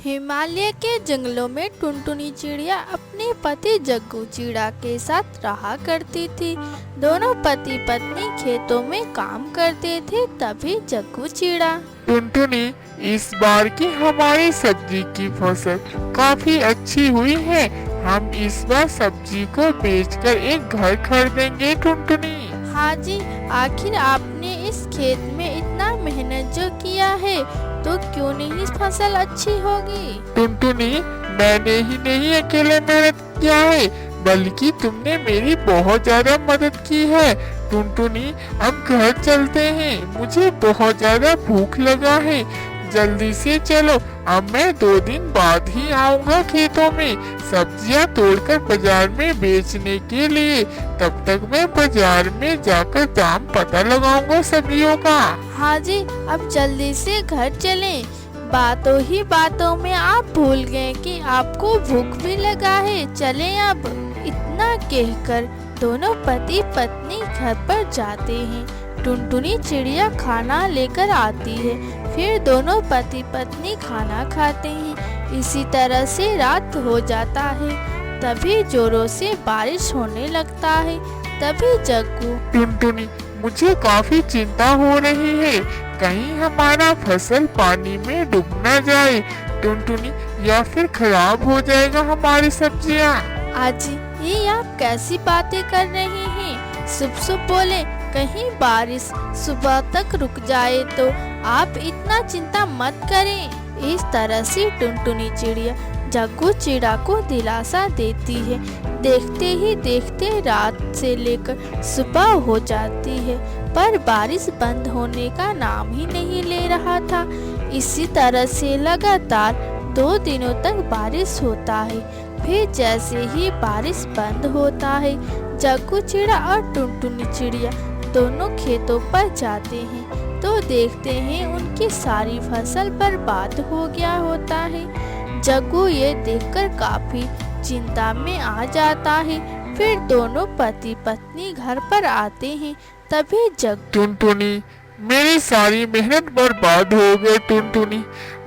हिमालय के जंगलों में टुनटुनी चिड़िया अपने पति जग्गू चिड़ा के साथ रहा करती थी। दोनों पति पत्नी खेतों में काम करते थे। तभी जग्गू चिड़ा, टुनटुनी, इस बार की हमारी सब्जी की फसल काफी अच्छी हुई है। हम इस बार सब्जी को बेचकर एक घर खरीदेंगे। टुनटुनी, हाँ जी, आखिर आपने इस खेत में इतना मेहनत जो किया है तो क्यों नहीं फसल अच्छी होगी। टुनटुनी, मैंने ही नहीं अकेले मेहनत किया है, बल्कि तुमने मेरी बहुत ज्यादा मदद की है। टुनटुनी, अब घर चलते हैं, मुझे बहुत ज्यादा भूख लगा है। जल्दी से चलो, अब मैं 2 दिन बाद ही आऊंगा खेतों में सब्जियां तोड़कर बाजार में बेचने के लिए। तब तक मैं बाजार में जाकर दाम पता लगाऊंगा सब्जियों का। हाँ जी, अब जल्दी से घर चलें। बातों ही बातों में आप भूल गए कि आपको भूख भी लगा है। चलें अब। इतना कहकर दोनों पति पत्नी घर पर जाते हैं। टुनटुनी चिड़िया खाना लेकर आती है। फिर दोनों पति पत्नी खाना खाते हैं। इसी तरह से रात हो जाता है। तभी जोरों से बारिश होने लगता है। तभी जग्गू, टुनटुनी, मुझे काफी चिंता हो रही है, कहीं हमारा फसल पानी में डूब न जाए। टुनटुनी, या फिर खराब हो जाएगा हमारी सब्जियां। आज ये आप कैसी बातें कर रहे हैं। सुबह बोले कहीं बारिश सुबह तक रुक जाए तो आप इतना चिंता मत करें। इस तरह से टुनटुनी चिड़िया जग्गू चिड़ा को दिलासा देती है। देखते ही देखते रात से लेकर सुबह हो जाती है, पर बारिश बंद होने का नाम ही नहीं ले रहा था। इसी तरह से लगातार 2 दिनों तक बारिश होता है। फिर जैसे ही बारिश बंद होता है, जग्गू चिड़ा और टुनटुनी चिड़िया दोनों खेतों पर जाते हैं तो देखते हैं उनकी सारी फसल बर्बाद हो गया होता है। जग्गू ये देखकर काफी चिंता में आ जाता है। फिर दोनों पति पत्नी घर पर आते हैं। तभी जग्गू, टुनटुनी, मेरी सारी मेहनत बर्बाद हो गई। टुनटुनी,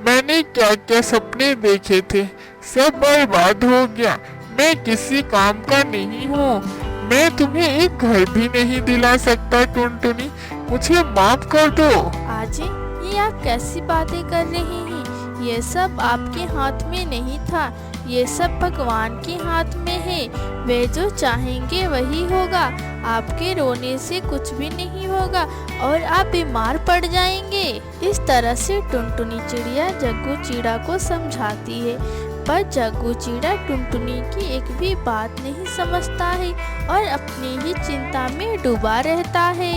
मैंने क्या क्या सपने देखे थे, सब बर्बाद हो गया। मैं किसी काम का नहीं हूँ। मैं तुम्हें एक घर भी नहीं दिला सकता। टुनटुनी, मुझे माफ कर दो। आजी, ये आप कैसी बातें कर रहे हैं। ये सब आपके हाथ में नहीं था, ये सब भगवान के हाथ में है। वे जो चाहेंगे वही होगा। आपके रोने से कुछ भी नहीं होगा और आप बीमार पड़ जाएंगे। इस तरह से टुनटुनी चिड़िया जग्गू चिड़ा को समझाती है, पर जग्गू चिड़ा टुनटुनी की एक भी बात नहीं समझता है और अपनी ही चिंता में डूबा रहता है।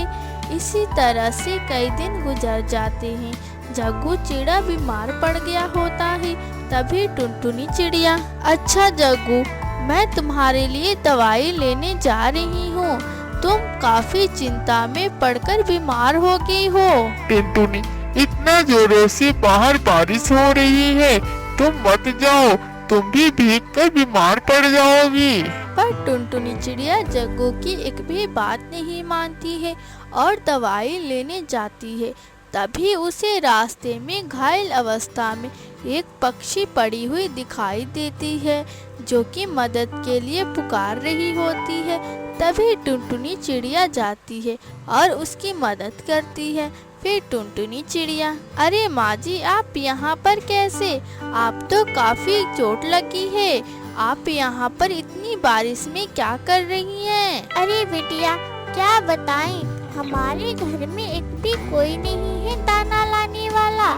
इसी तरह से कई दिन गुजर जाते हैं। जग्गू चिड़ा बीमार पड़ गया होता है। तभी टुनटुनी चिड़िया, अच्छा जग्गू, मैं तुम्हारे लिए दवाई लेने जा रही हूँ। तुम काफी चिंता में पड़कर बीमार हो गई हो। टुनटुनी, इतना जोरों से बाहर बारिश हो रही है, तुम मत जाओ, तुम भी भीगकर बीमार पड़ जाओगी। पर टुनटुनी चिड़िया जग्गू की एक भी बात नहीं मानती है और दवाई लेने जाती है। तभी उसे रास्ते में घायल अवस्था में एक पक्षी पड़ी हुई दिखाई देती है, जो कि मदद के लिए पुकार रही होती है। तभी टुनटुनी चिड़िया जाती है और उसकी मदद करती है। फिर टुनटुनी चिड़िया, अरे माँ जी, आप यहाँ पर कैसे? आप तो काफी चोट लगी है। आप यहाँ पर इतनी बारिश में क्या कर रही हैं? अरे बिटिया, क्या बताएं, हमारे घर में एक भी कोई नहीं है दाना लाने वाला,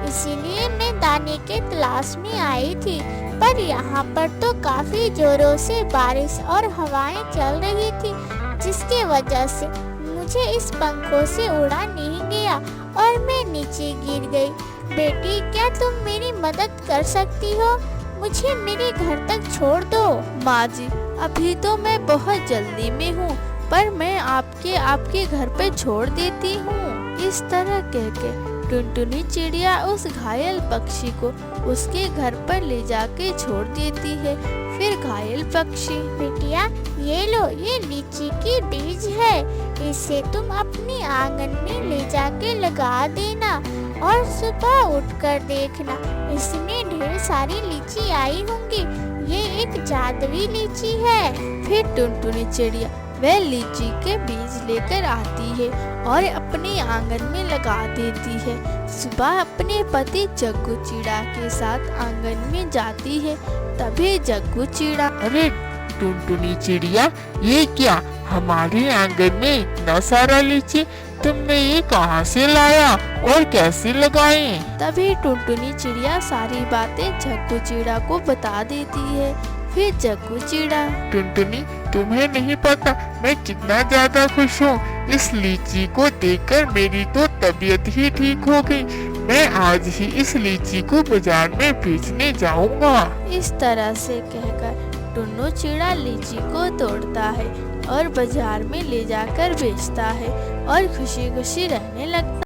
इसीलिए मैं दाने के तलाश में आई थी। पर यहाँ पर तो काफी जोरों से बारिश और हवाएं चल रही थी, जिसकी वजह से मुझे इस पंखों से उड़ा नहीं गया और मैं नीचे गिर गई। बेटी, क्या तुम मेरी मदद कर सकती हो? मुझे मेरे घर तक छोड़ दो। माँ जी, अभी तो मैं बहुत जल्दी में हूँ, पर मैं आपके घर पे छोड़ देती हूँ। इस तरह कहकर टुनटुनी चिड़िया उस घायल पक्षी को उसके घर पर ले जाके छोड़ देती है। फिर घायल पक्षी, बिटिया, ये लो, ये लीची की बीज है, इसे तुम अपने आंगन में ले जाके लगा देना और सुबह उठकर देखना इसमें ढेर सारी लीची आई होंगी। ये एक जादुई लीची है। फिर टुनटुनी चिड़िया वह लीची के बीज लेकर आती है और अपने आंगन में लगा देती है। सुबह अपने पति जग्गू चिड़ा के साथ आंगन में जाती है। तभी जग्गू चिड़ा अरे टुनटुनी चिड़िया, ये क्या हमारे आंगन में इतना सारा लीची तुमने ये कहाँ से लाया और कैसे लगाए? तभी टुनटुनी चिड़िया सारी बातें जग्गू चिड़ा को बता देती है। फिर जग्गू चिड़ा टुनटुनी, तुम्हें नहीं पता मैं कितना ज्यादा खुश हूँ। इस लीची को देखकर मेरी तो तबीयत ही ठीक हो गई। मैं आज ही इस लीची को बाजार में बेचने जाऊंगा। इस तरह से कहकर टुन्नू चिड़ा लीची को तोड़ता है और बाजार में ले जाकर बेचता है और खुशी खुशी रहने लगता